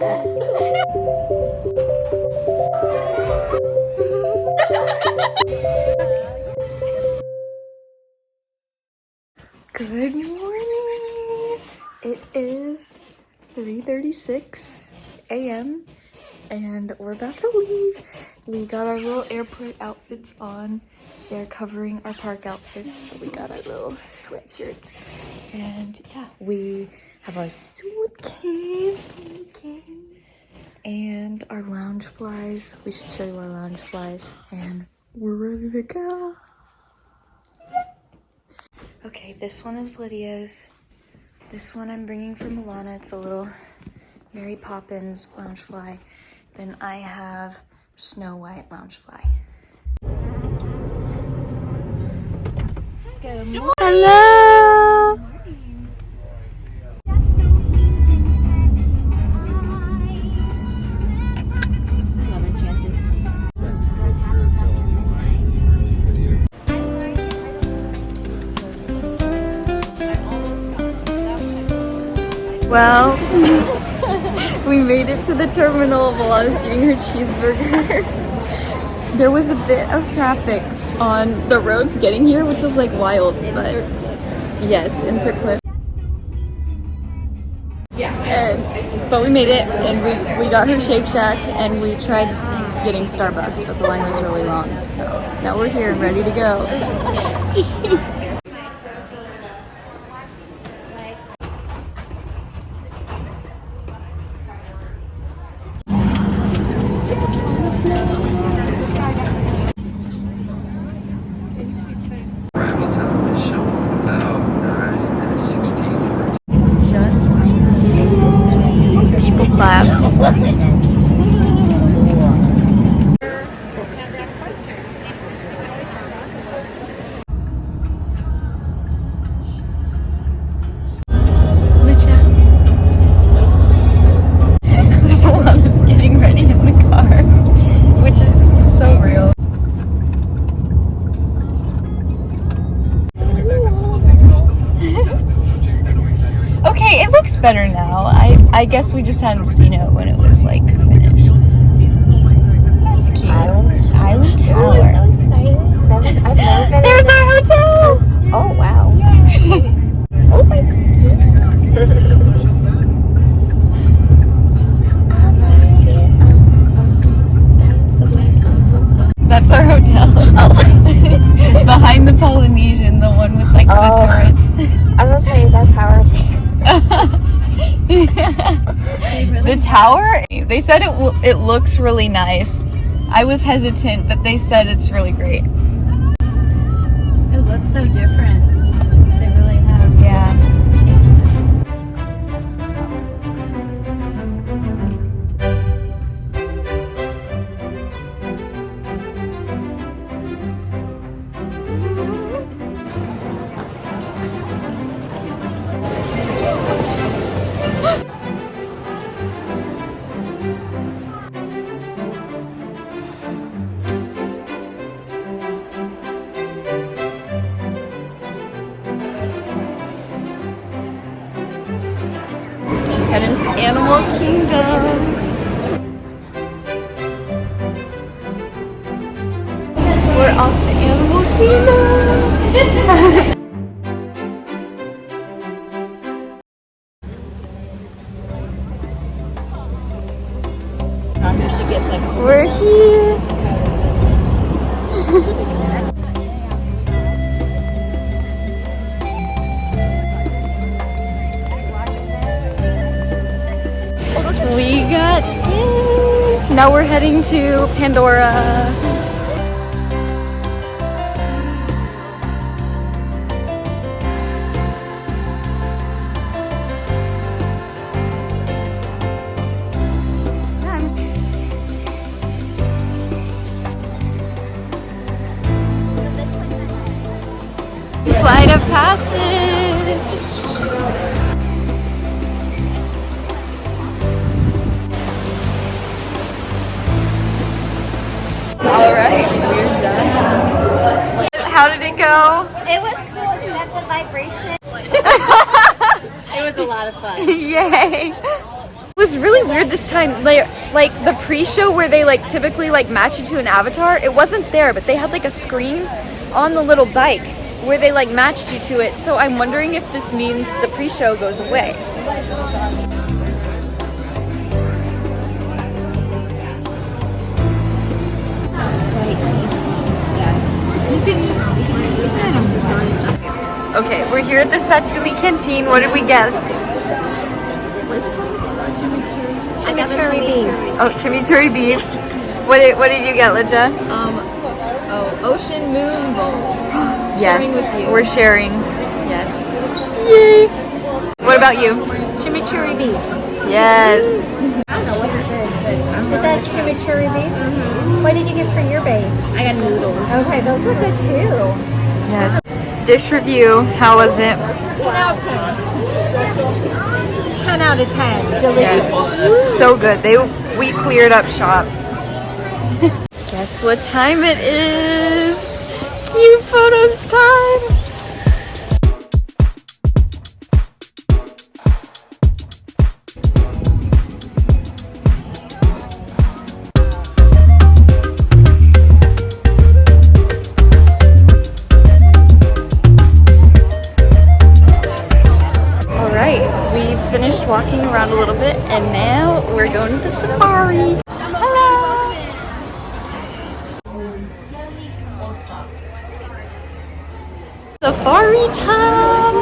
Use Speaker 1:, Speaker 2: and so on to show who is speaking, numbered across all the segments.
Speaker 1: Good morning! It is 3:36 a.m. and we're about to leave. We got our little airport outfits on. They're covering our park outfits, but we got our little sweatshirts. And yeah, we have our suitcase and our lounge flies. We should show you our lounge flies and we're ready to go. Okay, this one is Lydia's. This one I'm bringing from Milana. It's a little Mary Poppins loungefly. Then I have Snow White loungefly. Good morning. Hello. I'm enchanted. Well, we made it to the terminal while I was eating her cheeseburger. There was a bit of traffic on the roads getting here, which was like wild, but yes, insert clip. But we made it, and we got her Shake Shack, and we tried getting Starbucks, but the line was really long, so now we're here and ready to go. Better now. I guess we just hadn't seen it when it was like finished. That's cute. Island Tower.
Speaker 2: Ooh, I'm so excited. I've never been.
Speaker 1: There's our hotel.
Speaker 2: Oh wow. Oh my god.
Speaker 1: That's our hotel.
Speaker 2: Oh.
Speaker 1: Behind the Polynesian, the one with like the turrets.
Speaker 2: I was gonna say, is that tower too?
Speaker 1: The tower, they said it looks really nice. I was hesitant, but they said it's really great.
Speaker 3: It looks so different. They really have.
Speaker 1: Yeah. Heading to Animal Kingdom. We're off to Animal Kingdom. We're here. We got in. Now we're heading to Pandora. Flight of passage. All right, we're done. How did it go?
Speaker 2: It was cool, except the vibration.
Speaker 3: It was a lot of fun.
Speaker 1: Yay! was really weird this time. Like the pre-show where they like typically like match you to an avatar, it wasn't there, but they had like a screen on the little bike where they like matched you to it. So I'm wondering if this means the pre-show goes away. Okay, we're here at the Satuli Canteen. What did we get?
Speaker 2: Chimichurri beef.
Speaker 1: Oh, chimichurri beef. What did you get, Lydia?
Speaker 3: Ocean Moon Bowl.
Speaker 1: Yes,
Speaker 3: Sharing with you.
Speaker 1: we're sharing.
Speaker 3: Yes.
Speaker 1: Yay! What about you?
Speaker 2: Chimichurri beef.
Speaker 1: Yes.
Speaker 2: I don't know what this is, but is that chimichurri beef? Mm-hmm. What did you get for your base?
Speaker 3: I got noodles.
Speaker 2: Okay, those look good too.
Speaker 1: Yes. Dish review. How was it?
Speaker 2: 10 out of 10. 10 out of 10. Delicious.
Speaker 1: Yes. So good. We cleared up shop. Guess what time it is? Cute photos time. Finished walking around a little bit and now we're going to the safari. Hello! Safari time!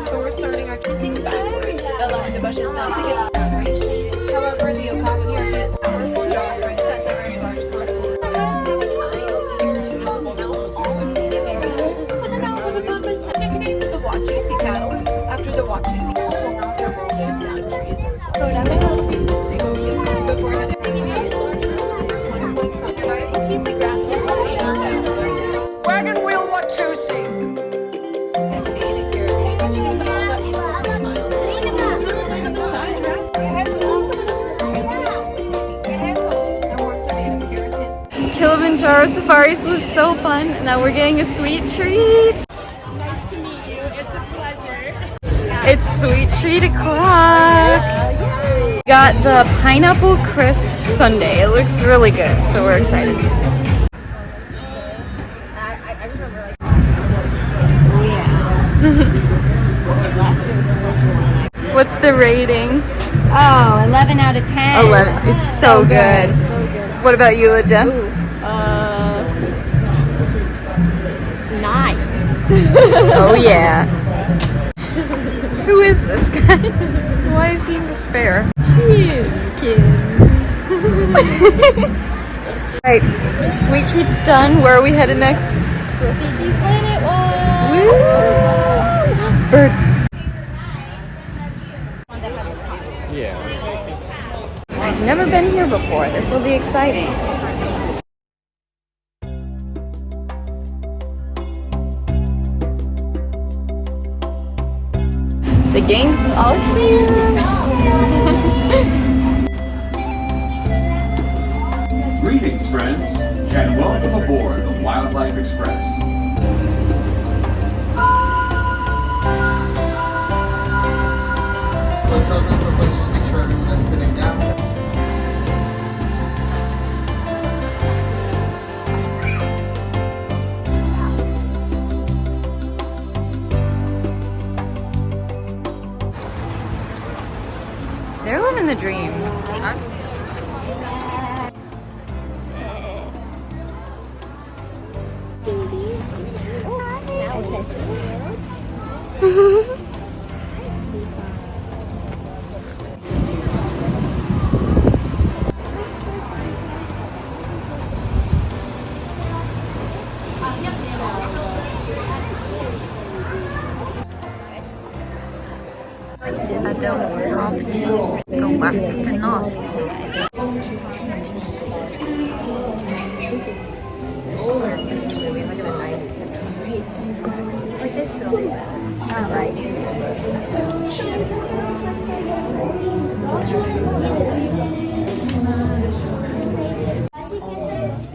Speaker 4: So we're starting our continuing backwards, allowing the bushes now to get separation. However, the okapi are hit powerful jaw strength has a very large cortical. Ears, nose, mouth, all is the same area. So the mouth of the compass nicknames the Wachisi cattle. After the Wachisi cattle, will now their role goes down trees as well. Go down the hill. See what we can see before heading to keep the grasses way down.
Speaker 5: Wagon wheel Wachussi.
Speaker 1: Kilimanjaro Safaris was so fun. Now we're getting a sweet treat.
Speaker 4: Nice to meet you. It's a pleasure.
Speaker 1: It's sweet treat o'clock. Got the pineapple crisp sundae. It looks really good, so we're excited. What's the rating?
Speaker 2: Oh, 11 out of 10.
Speaker 1: 11. It's so good. What about you, Lydia?
Speaker 2: 9.
Speaker 1: Oh yeah. Who is this guy? Why is he in despair? Cute. Alright, sweet treat's done. Where are we headed next?
Speaker 2: Rafiki's Planet Walk.
Speaker 1: Birds.
Speaker 5: Yeah.
Speaker 1: I've never been here before. This will be exciting. The gang's all here.
Speaker 6: Greetings, friends, and welcome aboard the Wildlife Express.
Speaker 7: Children, so please just make sure everyone is sitting down.
Speaker 1: They're living the dream.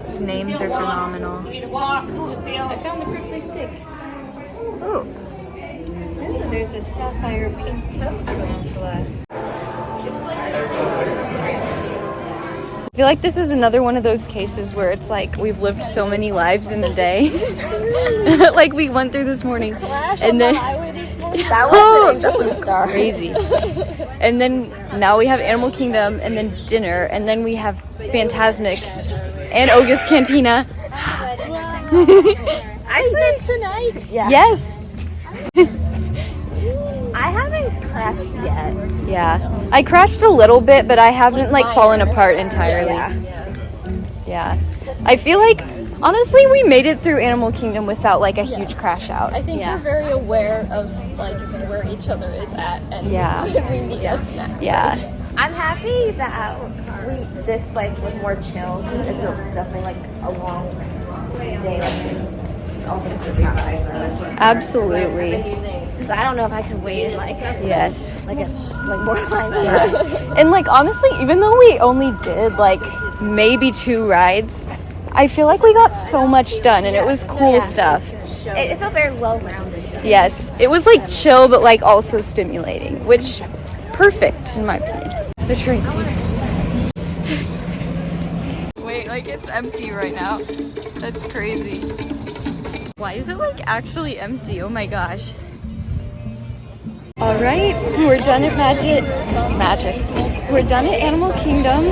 Speaker 1: These names are phenomenal.
Speaker 4: Ooh, see, I found the prickly stick.
Speaker 1: Oh,
Speaker 2: Ooh, there's a a sapphire pink toad tarantula.
Speaker 1: I feel like this is another one of those cases where it's like we've lived so many lives in a day. Like we went through this morning, and then
Speaker 2: That wasn't just a star.
Speaker 1: crazy. And then now we have Animal Kingdom, and then dinner, and then we have Fantasmic and Oga's Cantina.
Speaker 2: I spent tonight. Yeah.
Speaker 1: Yes.
Speaker 2: I haven't crashed yet.
Speaker 1: Yeah. I crashed a little bit, but I haven't like fallen apart entirely. Yeah. I feel like honestly we made it through Animal Kingdom without like a huge crash out.
Speaker 4: I think we're very aware of like where each other is at, and we need a snack.
Speaker 1: Yeah.
Speaker 2: I'm happy that this like was more chill because it's definitely like a long day, like all the different travels.
Speaker 1: Absolutely.
Speaker 2: Because I don't know if I could wait in like
Speaker 1: Yes.
Speaker 2: like more lines.
Speaker 1: And like honestly, even though we only did like maybe 2 rides, I feel like we got so much done, and it was cool stuff.
Speaker 2: It felt very well-rounded.
Speaker 1: Yes, it was like chill, but like also stimulating, which perfect in my opinion. The Trixie. Wait, like it's empty right now. That's crazy. Why is it like actually empty? Oh my gosh. All right, we're done at Magic. We're done at Animal Kingdom,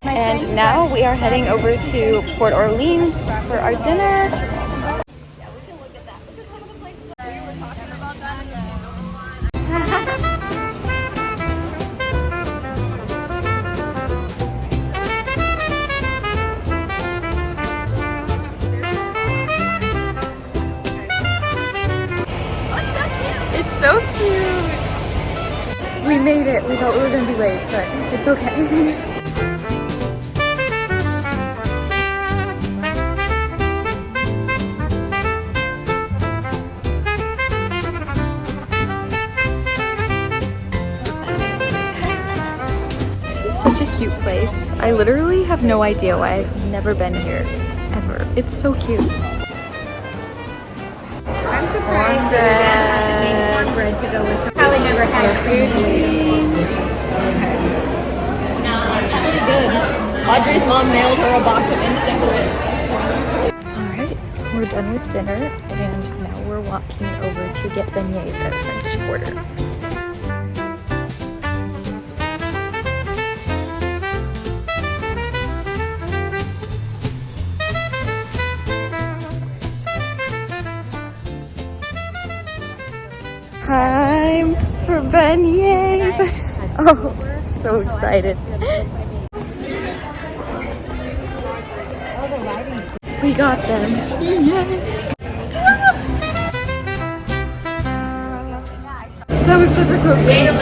Speaker 1: and now we are heading over to Port Orleans for our dinner. It's so cute. We made it. We thought we were gonna be late, but it's okay. This is such a cute place. I literally have no idea why I've never been here, ever. It's so cute.
Speaker 2: I'm surprised that hasn't made cornbread to go with some. Probably never had food.
Speaker 4: It's pretty good. Audrey's mom mailed her a box of instant grits.
Speaker 1: Alright, we're done with dinner, and now we're walking over to get beignets at French Quarter. Time for beignets! Oh, so excited. We got them. Yay! That was such a close game.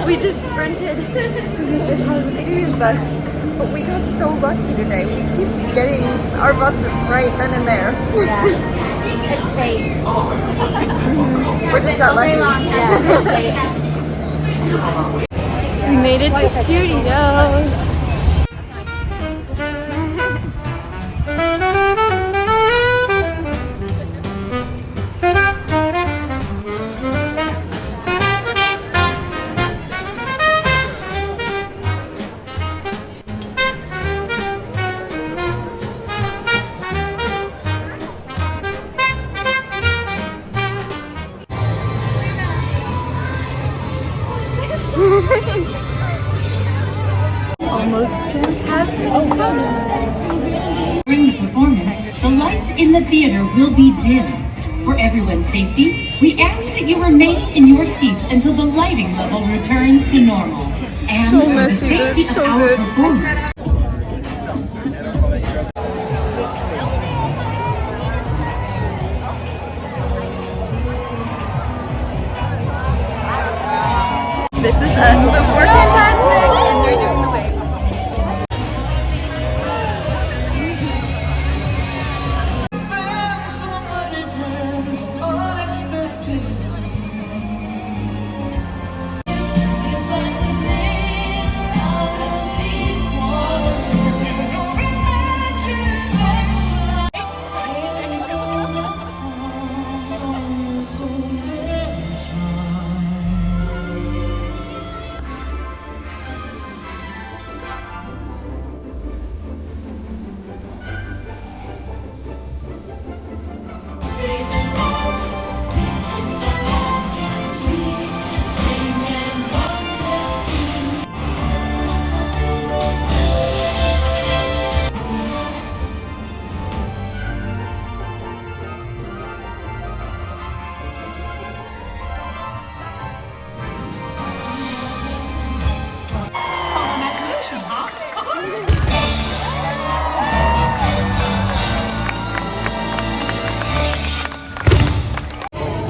Speaker 1: We just sprinted to make this out of the Studios bus, but we got so lucky today. We keep getting our buses right then and there.
Speaker 2: Yeah. It's fate.
Speaker 1: We're just that lucky.
Speaker 2: Yeah, it's fate.
Speaker 1: We made it to Studios. Almost fantastic.
Speaker 8: During the performance, the lights in the theater will be dim. For everyone's safety, we ask that you remain in your seats until the lighting level returns to normal. And for the safety of our performers.
Speaker 1: This is us before Fantasmic, and they're doing the wave.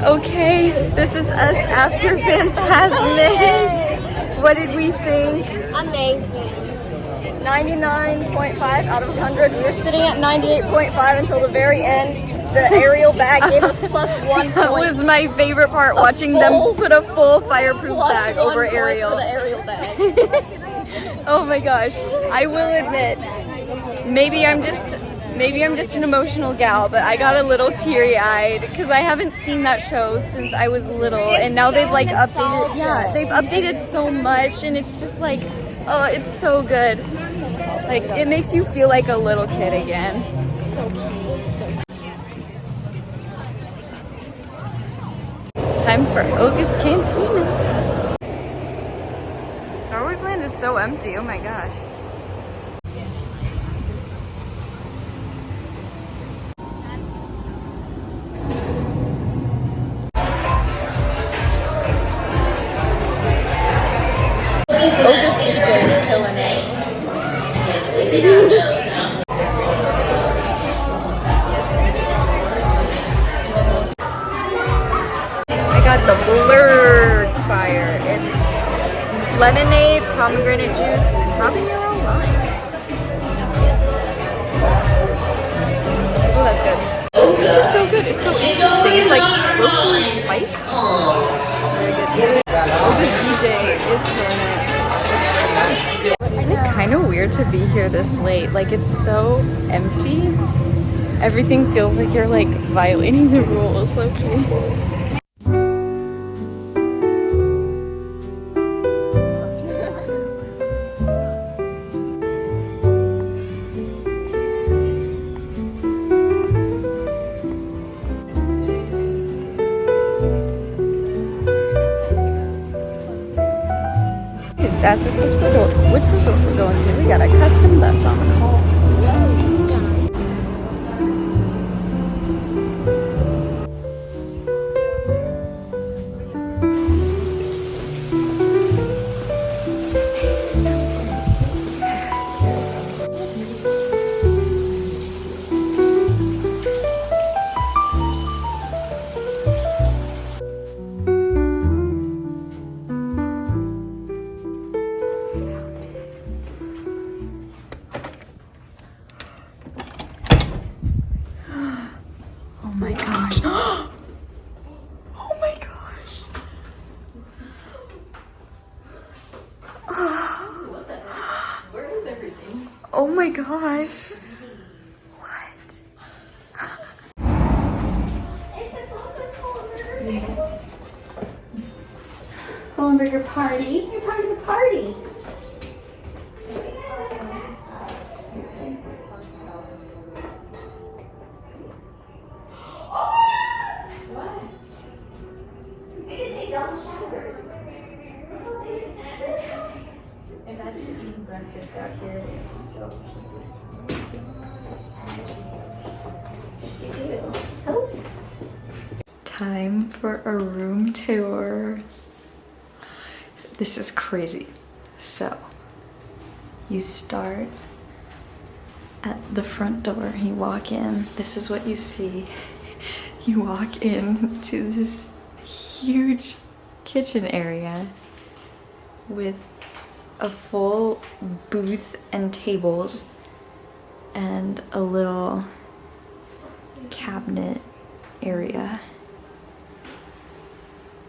Speaker 1: Okay, this is us after Fantasmic. What did we think?
Speaker 2: Amazing.
Speaker 1: 99.5 out of 100. We were sitting at 98.5 until the very end. The aerial bag gave us plus 1 point. That was my favorite part, watching them put a full fireproof bag over aerial. For the aerial bag. Oh my gosh. I will admit, maybe I'm just an emotional gal, but I got a little teary-eyed because I haven't seen that show since I was little, and now they've like updated. Yeah, they've updated so much, and it's just like, oh, it's so good. Like, it makes you feel like a little kid again. So cute. Time for August Cantina. Star Wars Land is so empty. Oh my gosh. August DJ is killing it. I got the blurred fire. It's lemonade, pomegranate juice, and habanero lime. Oh, that's good. This is so good. It's so interesting. It's like low-key spice. Very good. August DJ is killing it. It's like kind of weird to be here this late. Like, it's so empty. Everything feels like you're like violating the rules, low-key. Just asked us which resort we're going to. We got a custom bus on the call. Oh my gosh. Oh my gosh. Where is everything? Oh my gosh. What?
Speaker 3: Kohlenberger party. You're part of the party.
Speaker 1: Imagine eating breakfast out here. It's so cute. Yes, you do. Hello. Time for a room tour. This is crazy. So, you start at the front door. You walk in. This is what you see. You walk into this huge kitchen area with a full booth and tables and a little cabinet area,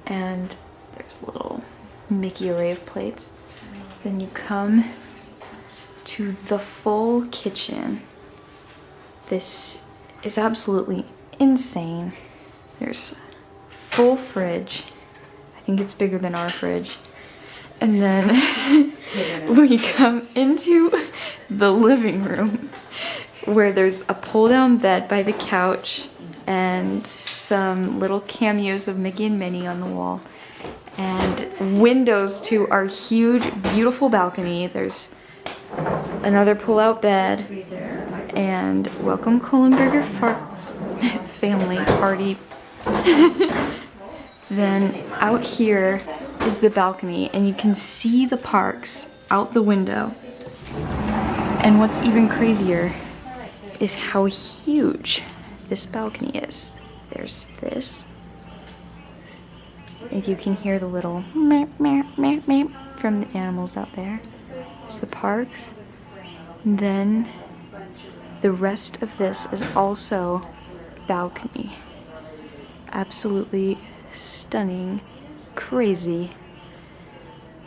Speaker 1: and there's a little Mickey array of plates. Then you come to the full kitchen. This is absolutely insane. There's full fridge. I think it's bigger than our fridge. And then we come into the living room where there's a pull-down bed by the couch and some little cameos of Mickey and Minnie on the wall, and windows to our huge, beautiful balcony. There's another pull-out bed, and welcome Kohlenberger family party. Then out here is the balcony, and you can see the parks out the window. And what's even crazier is how huge this balcony is. There's this, and you can hear the little meow, meow, meow, meow from the animals out there. There's the parks. And then the rest of this is also balcony. Absolutely stunning, crazy.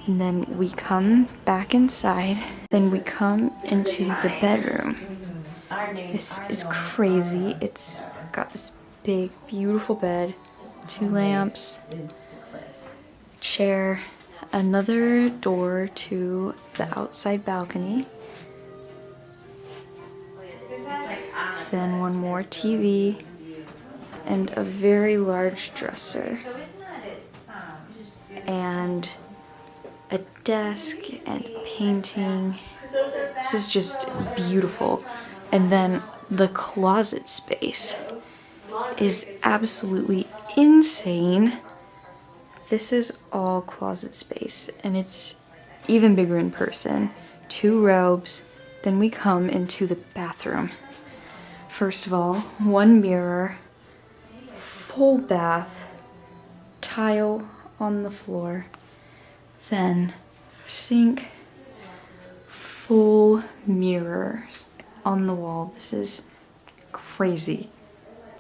Speaker 1: And then we come back inside. Then we come into the bedroom. This is crazy. It's got this big, beautiful bed, 2 lamps, chair, another door to the outside balcony. Then one more TV and a very large dresser. And a desk and painting. This is just beautiful. And then the closet space is absolutely insane. This is all closet space, and it's even bigger in person. 2 robes. Then we come into the bathroom. First of all, 1 mirror, full bath, tile on the floor, then sink, full mirrors on the wall. This is crazy.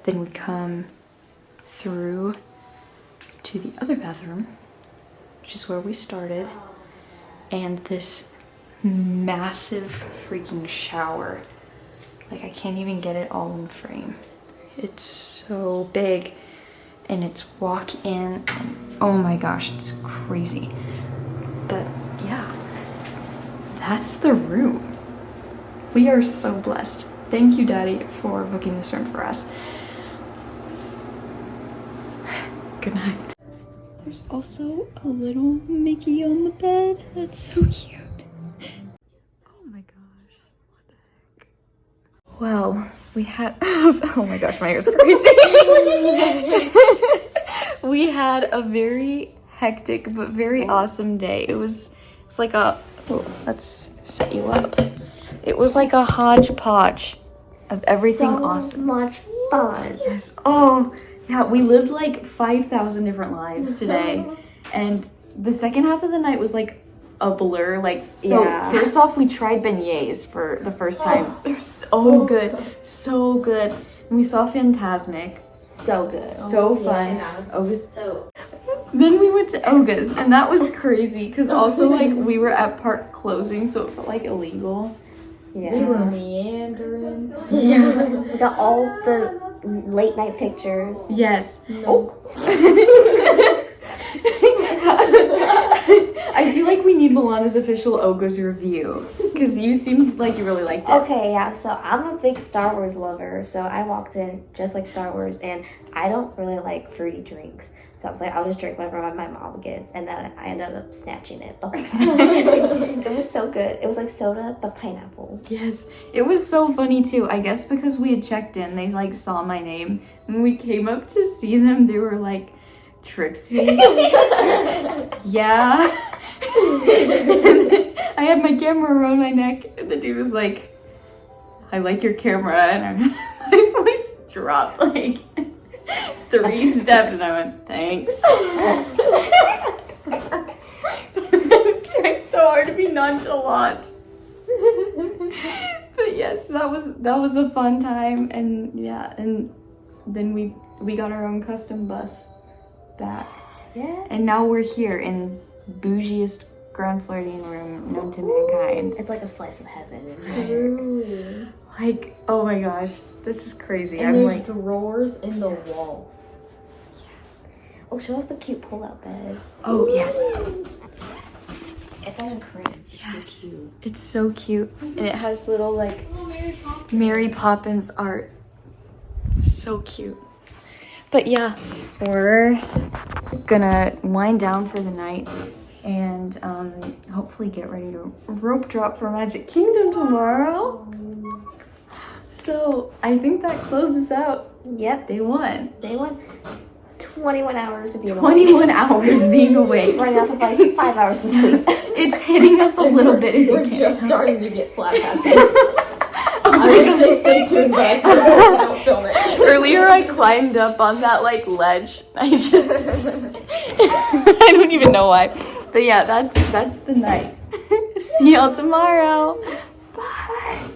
Speaker 1: Then we come through to the other bathroom, which is where we started, and this massive freaking shower. Like, I can't even get it all in frame. It's so big, and it's walk in, and oh my gosh, it's crazy. But yeah, that's the room. We are so blessed. Thank you, Daddy, for booking this room for us. Good night. There's also a little Mickey on the bed. That's so cute. Oh my gosh, what the heck? Well, we had, oh my gosh, my hair's crazy. We had a very hectic but very awesome day. It's like a, oh, let's set you up. It was like a hodgepodge of everything awesome.
Speaker 2: Much fun.
Speaker 1: Yes. Oh, yeah, we lived like 5,000 different lives today. And the second half of the night was like a blur. Like, so first off, we tried beignets for the first time. They're so good. So good. And we saw Fantasmic.
Speaker 2: So good.
Speaker 1: So fun.
Speaker 2: Oga's so.
Speaker 1: Then we went to Oga's, and that was crazy because also like we were at park closing, so it felt like illegal.
Speaker 2: Yeah.
Speaker 3: We were meandering.
Speaker 2: Yeah. We got all the late night pictures.
Speaker 1: Yes.
Speaker 2: No.
Speaker 1: Oh. I feel like we need Milana's official Oga's review because you seemed like you really liked it.
Speaker 2: Okay, yeah, so I'm a big Star Wars lover, so I walked in just like Star Wars, and I don't really like fruity drinks, so I was like, I'll just drink whatever my mom gets, and then I ended up snatching it the whole time. It was so good. It was like soda but pineapple.
Speaker 1: Yes, it was so funny too. I guess because we had checked in, they like saw my name. When we came up to see them, they were like, Trixie? Yeah. I had my camera around my neck, and the dude was like, I like your camera, and my voice dropped like 3 steps, and I went, thanks. I was trying so hard to be nonchalant. But yes, that was a fun time, and yeah, and then we got our own custom bus back.
Speaker 2: Yeah.
Speaker 1: And now we're here in bougiest Grand Floridian room known to mankind.
Speaker 2: It's like a slice of heaven.
Speaker 3: Truly.
Speaker 1: Like, oh my gosh, this is crazy.
Speaker 3: And
Speaker 1: I'm
Speaker 3: there's
Speaker 1: like,
Speaker 3: drawers in the wall.
Speaker 2: Oh, show off the cute pull-out bed.
Speaker 1: oh yes.
Speaker 2: It's like a crib.
Speaker 1: Yes. It's so cute. And it has little like Mary Poppins art. So cute. But yeah, we're gonna wind down for the night and hopefully get ready to rope drop for Magic Kingdom tomorrow. So I think that closes out
Speaker 2: Yep.
Speaker 1: day 1.
Speaker 2: Day 1. 21 hours of being
Speaker 1: 21 hours being awake.
Speaker 2: running off of like 5 hours of sleep.
Speaker 1: It's hitting us a little bit. If
Speaker 3: We're
Speaker 1: you can't
Speaker 3: just
Speaker 1: tell.
Speaker 3: starting to get slap happy.
Speaker 1: Oh
Speaker 2: would say stay tuned, but I don't film it.
Speaker 1: Earlier I climbed up on that like ledge. I just I don't even know why. But yeah, that's the night. See y'all tomorrow. Bye.